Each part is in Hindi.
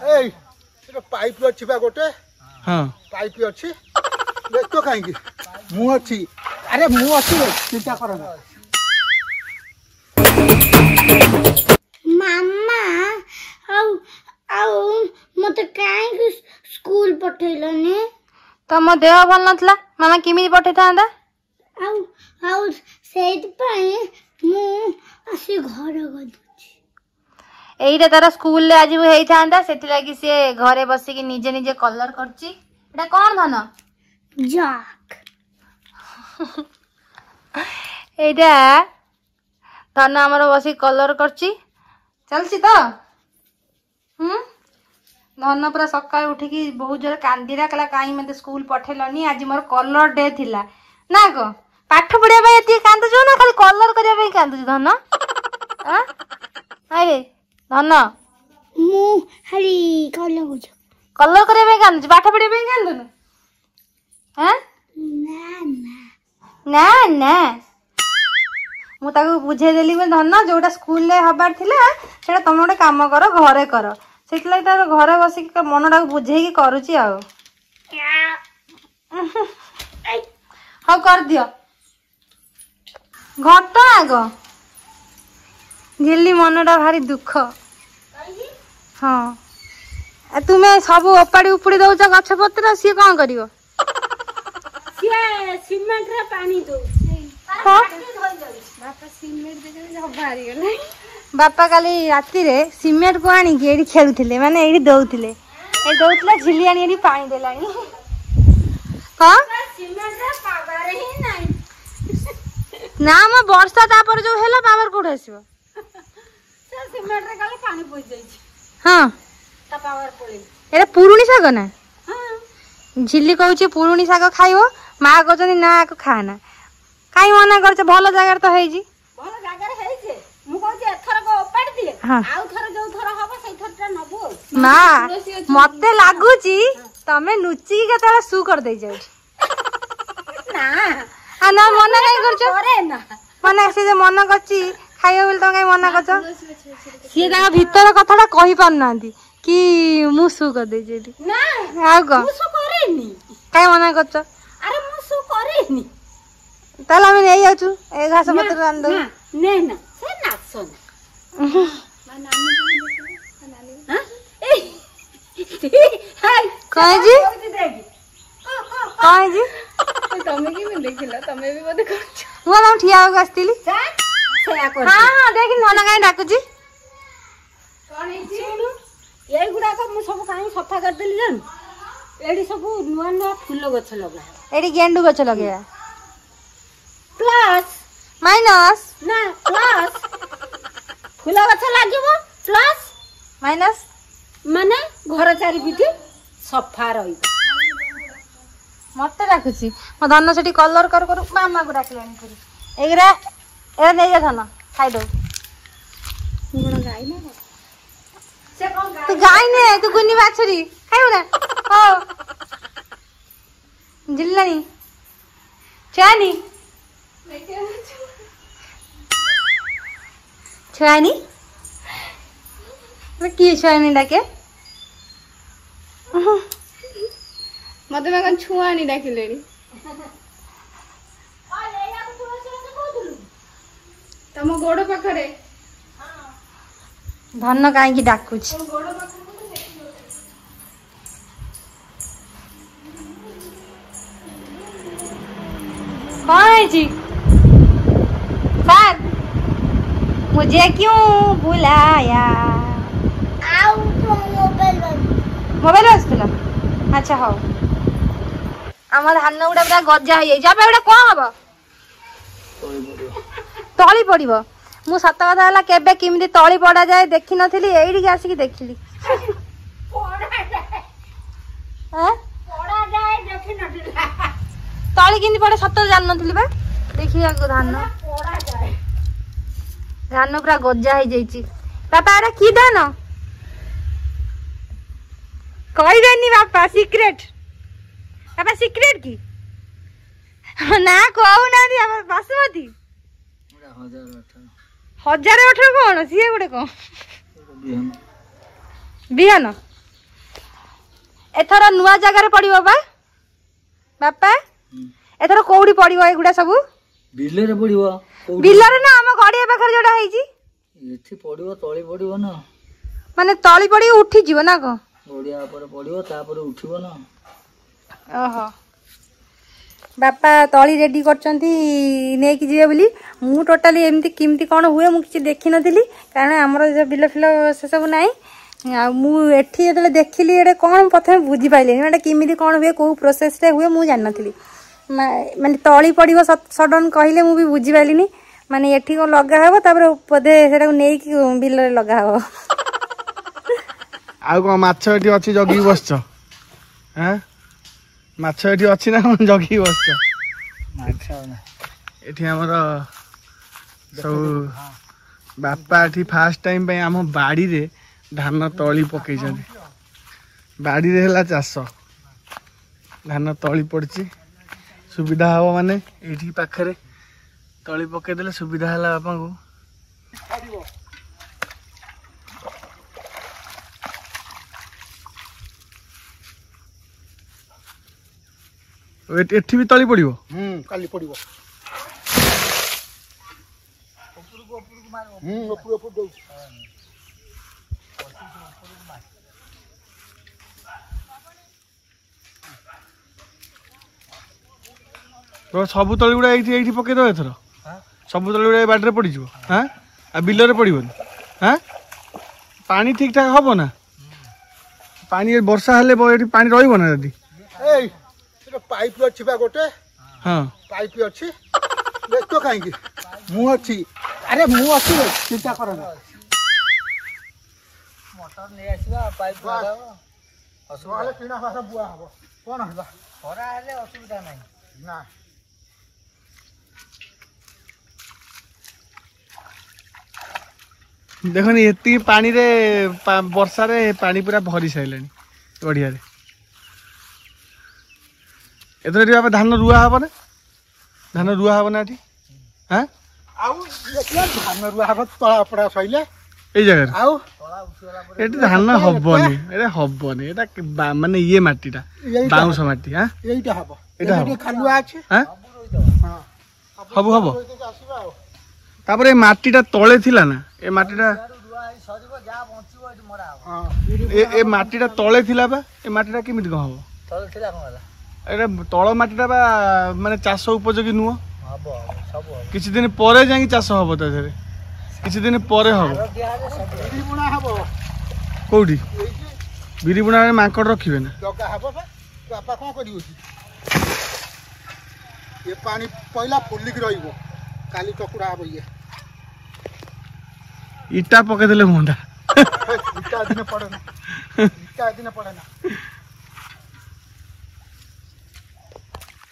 ए पाइप अच्छी बा गोटे हाँ पाइप अच्छी देख तो कहीं मु अच्छी अरे मु अच्छी चिंता कर मामा मत कहीं स्कूल पठेलनी तम देह भल नथला मामा किमी पठे थांदा एईटा तार स्कूल ले आज हेई थांदा सेति लागी से घरे बसी की निजे निजे कलर करची एटा कोन धन जक एटा धन हमर बसी कलर करची चलची तो धन पूरा सकाळ उठिकी बहुत जोर कांदीरा कला काई मते स्कूल पठेलनी आज मोर कलर डे थिला ना को पाठ पढ़िया भाई एति कांदु जो ना खाली कलर करिया भाई कांदु धन अरे धन मु हरी कलर हो कलर करिया भाई कांदु पाठ पढ़िया भाई कांदु न हैं ना ना ना मु ताको बुझे देली में धन जोटा स्कूल ले हबार थिला सेटा तुम गोटे काम कर घरे कर सेतलाई तार घरे बसी के मनटा बुझे की करूची आ हाँ कर दियो घट आग झिल्ली मनटा भारी दुख हाँ तुम्हें सब ओपाड़ी उपुड़ी दौच गछ पत्र सी कौन कर बापा काली राति रे सीमेंट को आनी के खेलुथिले माने एडी दउथिले ए दउथला झिल्ली आनी एडी पानी देलानी हां सीमेंट रे पावर ही नाही ना म वर्षा तापर जो हेला पावर कोड आसीबो से सीमेंट रे काले पानी पई जाई हां ता पावर पळे एरा पुरुणी साग ना हां झिल्ली कहउची पुरुणी साग खाइबो मा कहचनी ना को खाना काई मना करछ भलो जागा तो हेई जी भलो जागा रे हेई जे मु कहउची एथर को ओपाड दिए आउ थर जो थर हबो सही थरटा नबो ना मते लागुची तमे नुची के तळे सु कर दे जाउ ना आ ना मना काई करछ करे ना मना से जे मना करची खाइयो बोल तो काई मना करछ सी ता भीतर कथाटा कहि पार नांती कि मु सु कर दे जेदी ना आ गो मु सु करेनी काई मना करछ अरे मु सु करेनी ताला हम नहीं आछु ए घास पत्र रान दो ने ना से नाचो ना नानी हां ए हाय काय जी काय जी तमे की में देखिला तमे भी बोले करछ वो हम ठिया हो गस्तिली से कर हां हां देखि नना काई डाकुची कोन छी ए गुडा को मु सब काई सफा कर देली जान एडी सब नुवा नुवा फूल गछ लगा एडी गेंडू गछ लगे प्लस माइनस ना प्लस फूल गछ लागिबो प्लस माइनस माने घर चारि पिठी सफा रही मत डाकुची म धन सेठी कलर कर कर मामा को डाकलेनी करी एगरा ए नै जा धन खाइ दो गुण गाय ना से कोन गाय तू गाय ने तू गुनी बाछरी खाइबो ना हो जिल्लानी चानी छुआनी किए छुआनी डाके मते मैं छुआनी डाकिलेनी तम गोड़ पाखरे धन काई डाकुछ कौन है जी सर मुझे क्यों बुलाया आउ तो मोबाइल आसला अच्छा हो आम धान गुड़ा पूरा गजा हो जाए गोटा कौन हम तली पड़ो मु सत कथा है केबे किमिति तली पड़ा जाए देखी नथिली एइठी आसिक देखिली तली किमिति पड़े सत जान नथिली बा देखिया धान धान पूरा गजा हो जाइए बापा एटा की धान कहबेनी बापा सिक्रेट बापा सिक्रेट की ना कहूना बासमती 1018 कौन सी गोटे कौन बिहान एथर नुआ जगह रे पड़िबो बा बापा एथर कोउडी पड़िबो एगुडा सब बिल रे पड़िबो बिल रे ना हम गड़िया पाखर जोडा हैजी एठी पड़िबो तळी पड़िबो ना माने तळी पड़ी उठी जीवो ना को गड़िया पर पड़िबो तापर उठिबो ना ओहो बापा तळी रेडी करचंती नै कि जीवे बोली मु टोटली एमती किमती कोन हुए मु किछि देखि नथिली कारण हमर जे बिल फिल से सब नाही मु एठी जेतले देखिली एडे कोन प्रथमे बुझी पाइले एटा किमिति कोन हुए को प्रोसेस रे हुए मु जान नथिली माने तळी पड़िबो सडन कहिले मु भी बुझी पाइलिनी माने एठी को लगा हबो तापर पदे सेटा को नै कि बिल रे लगा हबो आउ को माछ एठी अछि जगी बसछ हैं माछ एठी अछि ना जगी बसछ माछ ना एठी हमर सब बापा एठी फर्स्ट टाइम पे हम बाड़ी रे धान तळी पकई छथि बाड़ी रे हला चाष धान तळी पड़छि सुविधा हबो माने एठी पाखरे तळी पकई देले सुविधा हला बापा को एठी भी तळी पड़िबो काली पड़िबो ऊपर दो तो सब तळी गुडा एठी पकई दो एथरो सब तळी गुडा बाडरे पड़ी जिवो हां आ बिल रे पड़िबोनी हां पानी ठीक ठाक हबो ना पानी वर्षा हेले एठी पानी रहइबो ना जदी ए सेटा पाइप अछि बा गोटे हां पाइप अछि देखतो काहे की मु अछि अरे मु अछि चिंता कर ना मोटर नै आसीबा पाइप लगाओ असुवाले किना भाषा बुआ हबो कोन हला खरा हेले असुविधा नै ना देखनी एती पानी रे वर्षा रे पानी पूरा भरी साइलानी गड़िया रे एथरे बाबा धान रुआ हबो ना एठी हां आउ देखला धान रुआ हबो तळा पड़ा सइले ए जगह रे आउ तळा उठिला पर एटी धान हबोनी एटा माने ये माटीटा बाउंस माटी हां एइटा हबो एटा हबो खालुआ अछि हां हां हबो आसीबा आउ तापर ए माटीटा तळे थिला ना ए माटीटा रुआ सरिबो जा बंचिबो एटी मरा हो हां ए माटीटा तळे थिला बा ए माटीटा केमिति को हबो तळ थिला कोला एटा तळ माटीटा बा माने चाष उपयोगी नुह हबो सब हबो किछि दिन परे जाई चाष हबो तथरे किछि दिन परे हबो दियाले सब बिरी बुଣା हबो कोउडी बिरी बुଣା रे मांकड़ रखिबे ना जगा हबो बा बापा कोन करियो ये पानी पहिला फुल्ली के रहिबो काली टकुरा हबो ये इटा पके देले मुंडा इटा दिन पड़े ना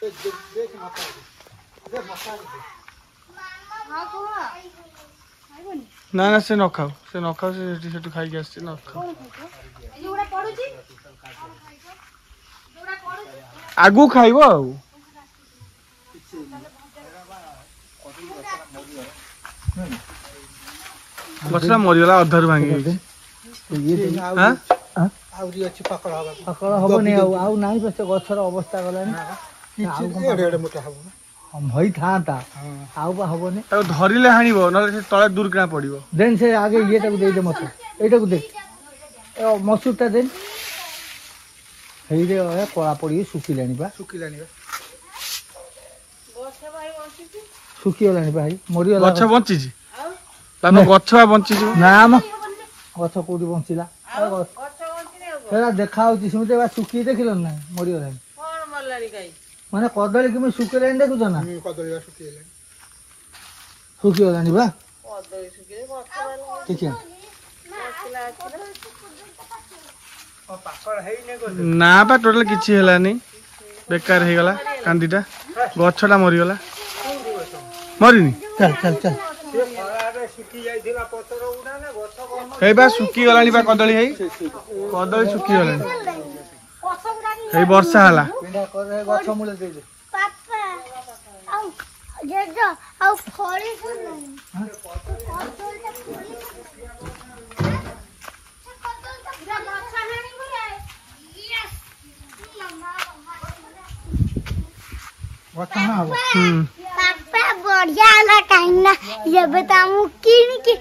देख मसा ना से न खाओ से सेठी खाई के आछे न खाओ आगु खाइबो आ मछला मरिगला अधर भांगी हां आउरी अछि पकड़ हबो पकड़ हबो नै आउ नाही बस गछर अवस्था गलानी एडे मोटा हबो हम भई थाता आउ बा हबो नै ताको धरिले हानिबो नले से तळे दूर किना पड़िबो देन से आगे ये तक दे दे मत एटा को दे ए मसूरटा देन हेई रे ए कोळा पड़ी सुखिलानी बा सुखिलानी बा सुखिलानी भाई मरियला गछ बंची छी तानो गछ बंची छी ना म गछ कोडी बंचिला हेरा देखा होची सुनते बा सुखी देखिलो ना मरियला कोन मरलानी काई माने कदली कि सुखिलानी देखुछ ना कदली बा सुखिलानी सुखिलानी बा कदली सुखिले गछ ठीक है ना बा टोटल किछि हेलानी बेकार हे गला कांदीटा गछटा मरि गला मरिनी चल चल चल हे बा सुखी गलानी बा कदली सुखी गलानी हे वर्षा हला पिंडा करे गछ मूले दे दे पापा आउ जेजो आउ फड़ी सुन ଗଛ ନା ହବ ବାପା ବଢିଆ ହେଲା କାହିଁକି ନା ଏବେ ତ ଆମକୁ କିଣିକି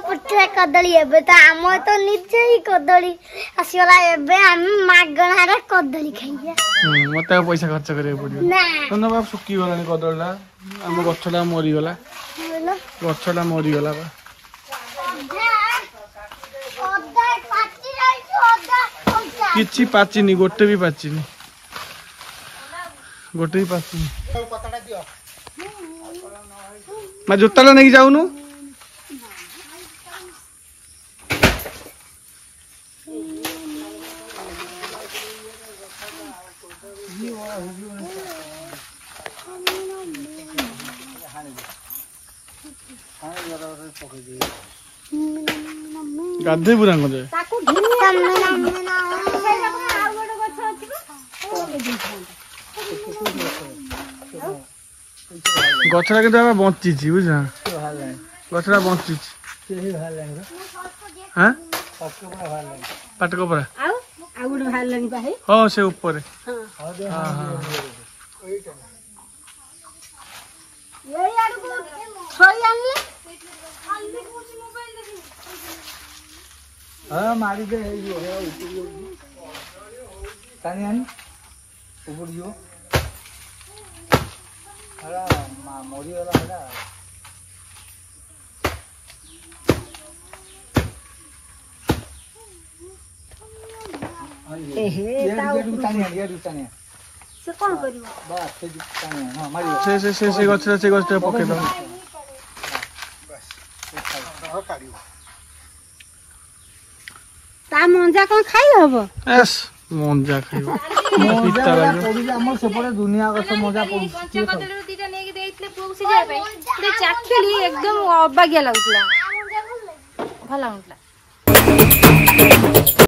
ପଠେଇବା କଦଳୀ ଏବେ ତ ଆମର ତ ନିଜେ ହିଁ କଦଳୀ ଆସିଗଲା ଏବେ ଆମେ ମାଗଣାରେ କଦଳୀ ଖାଇବା ମତେ ଆଉ ପଇସା ଖର୍ଚ୍ଚ କରିବାକୁ ପଡିବ ନା ବାବା ଶୁଖିଗଲାଣି କଦଳୀଟା ଆମ ଗଛଟା ମରିଗଲା ଗଛଟା ମରିଗଲା ବା ଅଦା ପାଚି ଯାଇଛି ଅଦା କଞ୍ଚା କିଛି ପାଚିନି ଗୋଟେ ବି ପାଚିନି ଗୋଟେ ବି ପାଚିନି ପତାଟା ଦିଅ ମା ଜୋତାଟା ନେଇକି ଯାଉନୁ ଗାଧେଇ ପୁରା ଯେ ତାକୁ ଗଛଟା କିନ୍ତୁ ଆମେ ବଞ୍ଚିଛି ବୁଝ ଗଛଟା ବଞ୍ଚିଛି ହଁ ପାଟ କପଡ଼ା ଆଉ ଗୋଟେ ବାହାରିଲାଣି ପା ହେଇ ହଁ ସେ ଉପରେ ଏଇ ଆଡକୁ ଛଇ ଆଣିଲେ ମାରିଦେ ହେଇଯିବ ଟାଣି ଆଣି ଉପରୁ ଯିବ ମରିଗଲା ସେଟା ସେ କଣ କରିବ ସେ ଗଛଟା ପକେଇଦବ ତା ମଞ୍ଜା କଣ ଖାଇ ହବ ମଞ୍ଜା ଖାଇବ ଆମର ସେପଟେ ଦୁନିଆ ଗଛ ମଜା ପଡୁଛି ଦିଟା ନେଇକି ଦେଇଥିଲେ ପୁଅକୁ ସିଝେଇବା ପାଇଁ ଚାଖିଲି ଏକଦମ ଅବାଗିଆ ଲାଗୁଥିଲା ଭଲ ଲାଗୁଥିଲା